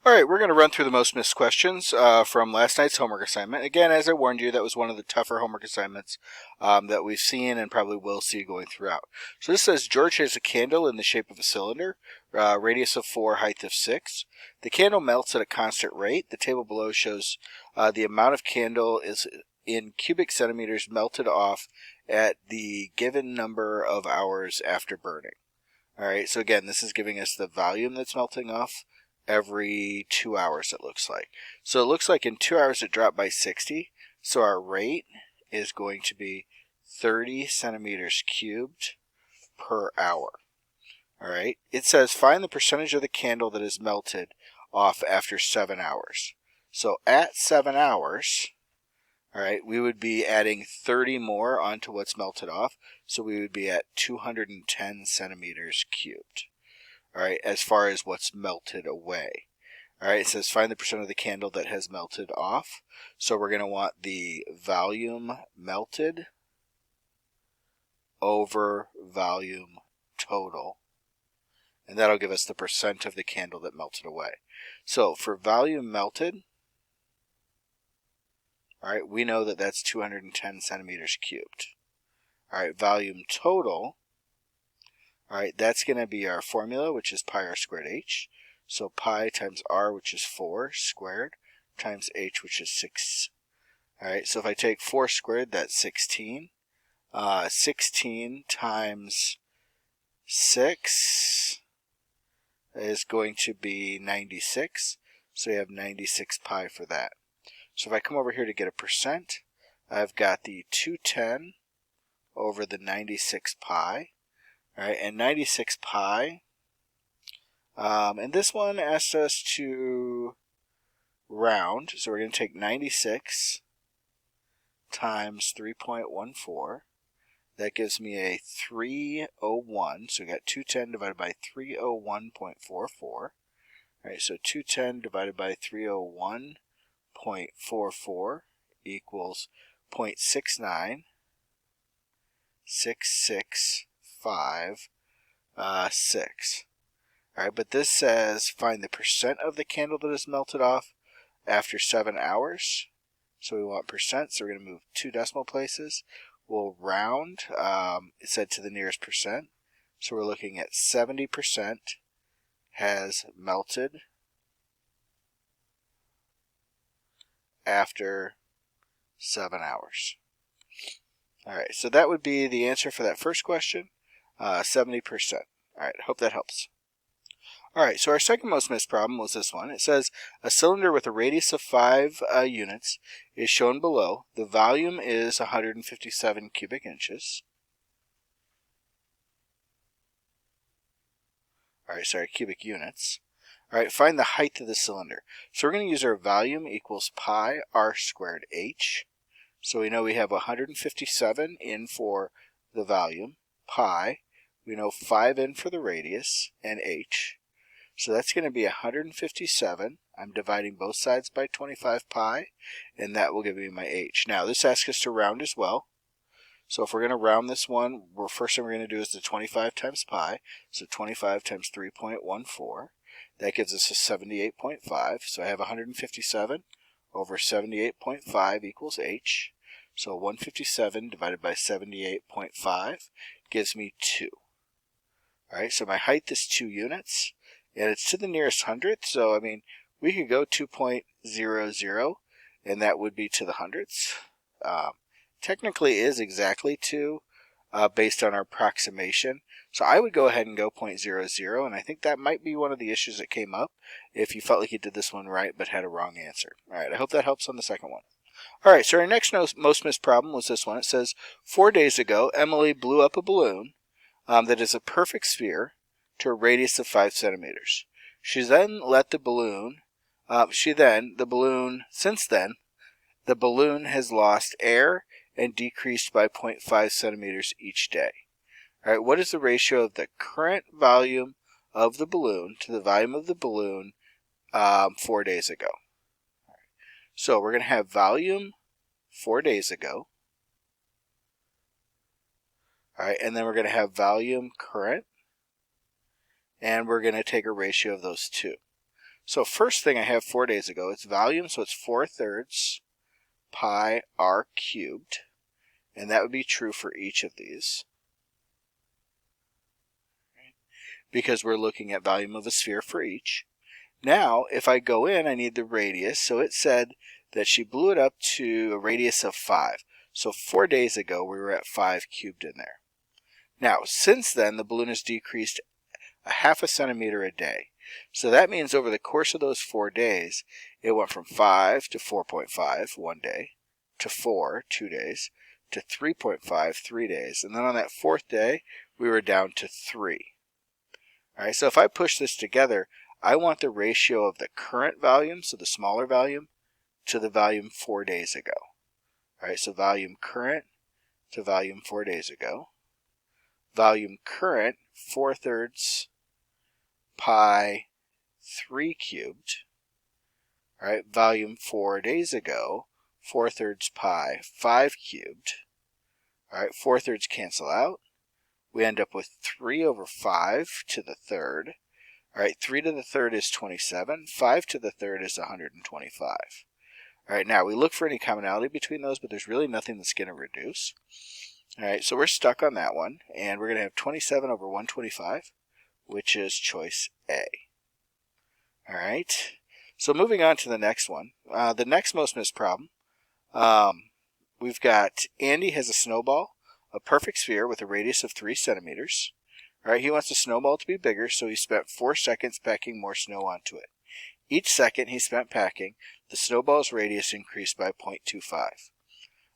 All right, we're going to run through the most missed questions from last night's homework assignment. Again, as I warned you, that was one of the tougher homework assignments that we've seen and probably will see going throughout. So this says George has a candle in the shape of a cylinder, radius of 4, height of 6. The candle melts at a constant rate. The table below shows the amount of candle is in cubic centimeters melted off at the given number of hours after burning. All right, so again, this is giving us the volume that's melting off every 2 hours, it looks like. So it looks like in 2 hours it dropped by 60. So our rate is going to be 30 centimeters cubed per hour. All right. It says find the percentage of the candle that is melted off after 7 hours. So at 7 hours, all right, we would be adding 30 more onto what's melted off. So we would be at 210 centimeters cubed. All right, as far as what's melted away. All right, it says find the percent of the candle that has melted off. So we're going to want the volume melted over volume total. And that'll give us the percent of the candle that melted away. So for volume melted, all right, we know that that's 210 centimeters cubed. All right, volume total, all right, that's going to be our formula, which is pi r squared h. So pi times r, which is 4 squared, times h, which is 6. All right, so if I take 4 squared, that's 16. 16 times 6 is going to be 96. So we have 96 pi for that. So if I come over here to get a percent, I've got the 210 over the 96 pi. All right, and 96 pi, and this one asks us to round, so we're going to take 96 times 3.14. That gives me a 301, so we got 210 divided by 301.44. All right, so 210 divided by 301.44 equals 0.69665. 6. All right, but this says find the percent of the candle that is melted off after 7 hours. So we want percent, so we're going to move 2 decimal places. We'll round, it said to the nearest percent. So we're looking at 70% has melted after 7 hours. All right, so that would be the answer for that first question. 70%. All right, I hope that helps. All right, so our second most missed problem was this one. It says a cylinder with a radius of 5 units is shown below. The volume is 157 cubic inches. All right, sorry, cubic units. All right, find the height of the cylinder. So we're going to use our volume equals pi r squared h. So we know we have 157 in for the volume, pi. We know 5 in for the radius, and h. So that's going to be 157. I'm dividing both sides by 25 pi, and that will give me my h. Now, this asks us to round as well. So if we're going to round this one, first thing we're going to do is the 25 times pi. So 25 times 3.14. That gives us a 78.5. So I have 157 over 78.5 equals h. So 157 divided by 78.5 gives me 2. All right, so my height is 2 units. And it's to the nearest hundredth, so I mean, we could go 2.00, and that would be to the hundredths. Technically is exactly 2 based on our approximation. So I would go ahead and go 0.00, and I think that might be one of the issues that came up if you felt like you did this one right but had a wrong answer. All right, I hope that helps on the second one. All right, so our next most missed problem was this one. It says, 4 days ago, Emily blew up a balloon that is a perfect sphere to a radius of 5 centimeters. She then let the balloon, since then, the balloon has lost air and decreased by 0.5 centimeters each day. All right, what is the ratio of the current volume of the balloon to the volume of the balloon 4 days ago? All right, so we're going to have volume 4 days ago. All right, and then we're going to have volume current. And we're going to take a ratio of those two. So first thing I have 4 days ago, it's volume, so it's 4/3 pi r cubed, and that would be true for each of these, because we're looking at volume of a sphere for each. Now, if I go in, I need the radius, so it said that she blew it up to a radius of 5. So 4 days ago, we were at 5 cubed in there. Now, since then, the balloon has decreased a 1/2 centimeter a day. So that means over the course of those 4 days, it went from 5 to 4.5 one day, to 4 2 days, to 3.5 3 days. And then on that 4th day, we were down to 3. All right, so if I push this together, I want the ratio of the current volume, so the smaller volume, to the volume 4 days ago. All right, so volume current to volume 4 days ago. Volume current, 4/3 pi 3 cubed. All right, volume 4 days ago, 4/3 pi 5 cubed. All right, 4/3 cancel out. We end up with 3 over 5 to the third. All right, 3 to the third is 27. 5 to the third is 125. All right, now we look for any commonality between those, but there's really nothing that's going to reduce. All right, so we're stuck on that one, and we're going to have 27 over 125, which is choice A. All right, so moving on to the next one. The next most missed problem, we've got Andy has a snowball, a perfect sphere with a radius of 3 centimeters. All right, he wants the snowball to be bigger, so he spent 4 seconds packing more snow onto it. Each second he spent packing, the snowball's radius increased by 0.25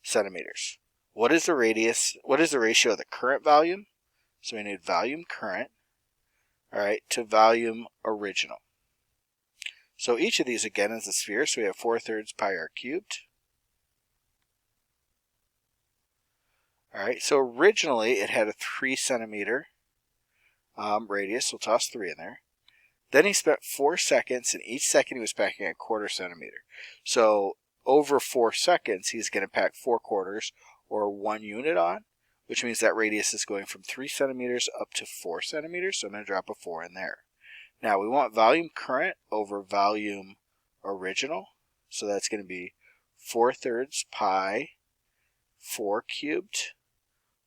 centimeters. What is the radius? What is the ratio of the current volume? So we need volume current, all right, to volume original. So each of these again is a sphere, so we have 4/3 pi r cubed. All right, so originally it had a 3 centimeter radius, so we'll toss 3 in there. Then he spent 4 seconds, and each second he was packing a 1/4 centimeter. So over 4 seconds, he's going to pack 4 quarters, or 1 unit on, which means that radius is going from 3 centimeters up to 4 centimeters, so I'm going to drop a 4 in there. Now we want volume current over volume original, so that's going to be 4/3 pi 4 cubed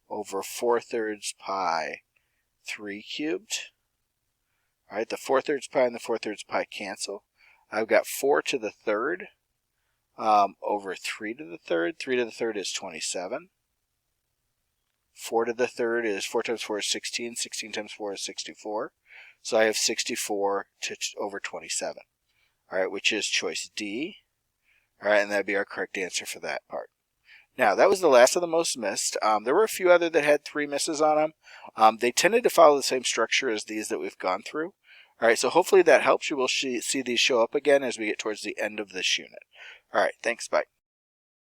over 4/3 pi 3 cubed. All right, the 4/3 pi and the 4/3 pi cancel. I've got 4 to the third over 3 to the third. 3 to the third is 27. 4 to the third is 4 times 4 is 16. 16 times 4 is 64. So I have 64 over 27. All right, which is choice D. All right, and that'd be our correct answer for that part. Now, that was the last of the most missed. There were a few other that had 3 misses on them. They tended to follow the same structure as these that we've gone through. All right, so hopefully that helps you. We'll see these show up again as we get towards the end of this unit. All right, thanks, bye.